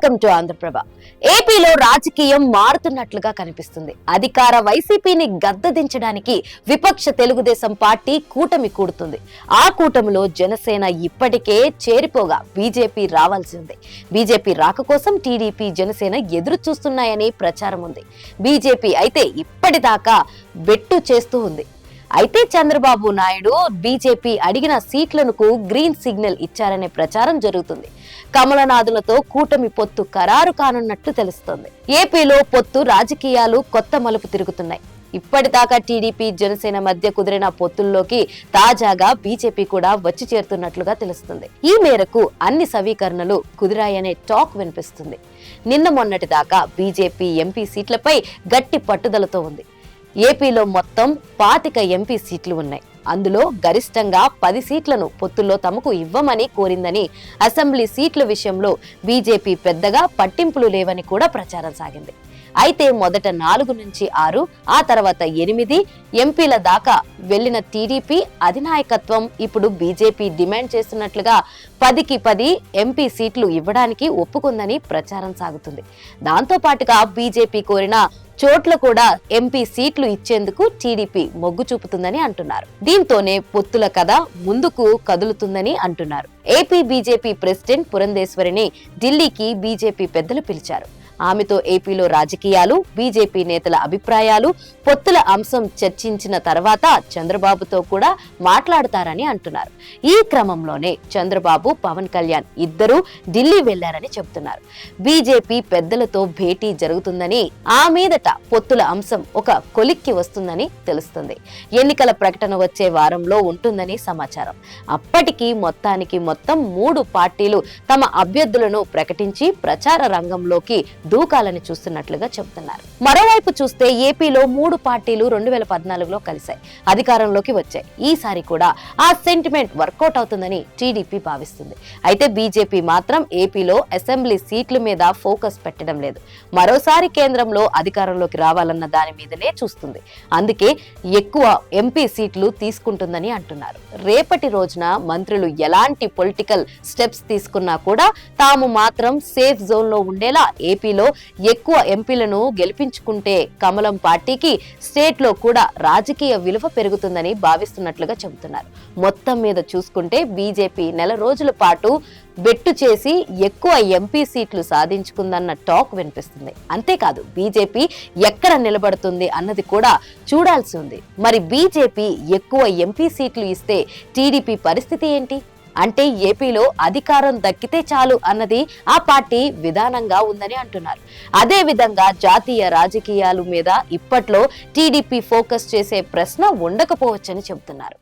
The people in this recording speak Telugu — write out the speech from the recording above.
Welcome to Andhraprabha. ఏపీలో రాజకీయం మారుతున్నట్లుగా కనిపిస్తుంది. అధికార వైసీపీని గద్దదించడానికి విపక్ష తెలుగుదేశం పార్టీ కూటమి కూడుతుంది. ఆ కూటమిలో జనసేన ఇప్పటికే చేరిపోగా బీజేపీ రావాల్సి ఉంది. బీజేపీ రాక కోసం టీడీపీ జనసేన ఎదురు చూస్తున్నాయని ప్రచారం ఉంది. బీజేపీ అయితే ఇప్పటిదాకా బెట్టు చేస్తూ ఉంది. అయితే చంద్రబాబు నాయుడు బీజేపీ అడిగిన సీట్లకు గ్రీన్ సిగ్నల్ ఇచ్చారనే ప్రచారం జరుగుతుంది. కమలనాథులతో కూటమి పొత్తు ఖరారు కానున్నట్లు తెలుస్తోంది. ఏపీలో పొత్తు రాజకీయాలు కొత్త మలుపు తిరుగుతున్నాయి. ఇప్పటిదాకా టీడీపీ జనసేన మధ్య కుదిరిన పొత్తుల్లోకి తాజాగా బీజేపీ కూడా వచ్చి చేరుతున్నట్లుగా తెలుస్తుంది. ఈ మేరకు అన్ని సమీకరణలు కుదిరాయనే టాక్ వినిపిస్తుంది. నిన్న మొన్నటి దాకా బీజేపీ ఎంపీ సీట్లపై గట్టి పట్టుదలతో ఉంది. ఏపీలో మొత్తం 25 ఎంపీ సీట్లు ఉన్నాయి. అందులో గరిష్టంగా 10 సీట్లను పొత్తుల్లో తమకు ఇవ్వమని కోరిందని, అసెంబ్లీ సీట్ల విషయంలో బీజేపీ పెద్దగా పట్టింపులు లేవని కూడా ప్రచారం సాగింది. అయితే మొదట 4 నుంచి 6, ఆ తర్వాత 8 ఎంపీల దాకా వెళ్లిన టీడీపీ అధినాయకత్వం ఇప్పుడు బీజేపీ డిమాండ్ చేస్తున్నట్లుగా 10కి 10 ఎంపీ సీట్లు ఇవ్వడానికి ఒప్పుకుందని ప్రచారం సాగుతుంది. దాంతో పాటుగా బీజేపీ కోరిన చోట్ల కూడా ఎంపీ సీట్లు ఇచ్చేందుకు టీడీపీ మొగ్గు చూపుతుందని అంటున్నారు. దీంతోనే పొత్తుల కథ ముందుకు కదులుతుందని అంటున్నారు. ఏపీ బీజేపీ ప్రెసిడెంట్ పురంధేశ్వరిని ఢిల్లీకి బీజేపీ పెద్దలు పిలిచారు. ఆమెతో ఏపీలో రాజకీయాలు, బీజేపీ నేతల అభిప్రాయాలు, పొత్తుల అంశం చర్చించిన తర్వాత చంద్రబాబుతో కూడా మాట్లాడతారని అంటున్నారు. ఈ క్రమంలోనే చంద్రబాబు, పవన్ కళ్యాణ్ ఇద్దరూ ఢిల్లీ వెళ్లారని చెబుతున్నారు. బీజేపీ పెద్దలతో భేటీ జరుగుతుందని, ఆ మీదట పొత్తుల అంశం ఒక కొలిక్కి వస్తుందని తెలుస్తుంది. ఎన్నికల ప్రకటన వచ్చే వారంలో ఉంటుందని సమాచారం. అప్పటికి మొత్తం 3 పార్టీలు తమ అభ్యర్థులను ప్రకటించి ప్రచార రంగంలోకి దూకాలని చూస్తున్నట్లుగా చెబుతున్నారు. మరోవైపు చూస్తే ఏపీలో 3 పార్టీలు 2014లో కలిశాయి, అధికారంలోకి వచ్చాయి. ఈసారి కూడా ఆ సెంటిమెంట్ వర్కౌట్ అవుతుందని టీడీపీ భావిస్తుంది. అయితే బీజేపీ మాత్రం ఏపీలో అసెంబ్లీ సీట్ల మీద ఫోకస్ పెట్టడం లేదు. మరోసారి కేంద్రంలో అధికారంలోకి రావాలన్న దాని మీదనే చూస్తుంది. అందుకే ఎక్కువ ఎంపీ సీట్లు తీసుకుంటుందని అంటున్నారు. రేపటి రోజున మంత్రులు ఎలాంటి పొలిటికల్ స్టెప్స్ తీసుకున్నా కూడా తాము మాత్రం సేఫ్ జోన్ లో ఉండేలా ఏపీలో ఎక్కువ ఎంపీలను గెలిపించుకుంటే కమలం పార్టీకి స్టేట్ లో కూడా రాజకీయ విలువ పెరుగుతుందని భావిస్తున్నట్లుగా చెబుతున్నారు. మొత్తం మీద చూసుకుంటే బీజేపీ నెల రోజుల పాటు బెట్టు చేసి ఎక్కువ ఎంపీ సీట్లు సాధించుకుందన్న టాక్ వినిపిస్తుంది. అంతేకాదు బీజేపీ ఎక్కడ నిలబడుతుంది అన్నది కూడా చూడాల్సి ఉంది. మరి బీజేపీ ఎక్కువ ఎంపీ సీట్లు ఇస్తే టీడీపీ పరిస్థితి ఏంటి? అంటే ఏపీలో అధికారం దక్కితే చాలు అన్నది ఆ పార్టీ విధానంగా ఉందని అంటున్నారు. అదే విధంగా జాతీయ రాజకీయాల మీద ఇప్పట్లో టీడీపీ ఫోకస్ చేసే ప్రశ్న ఉండకపోవచ్చని చెబుతున్నారు.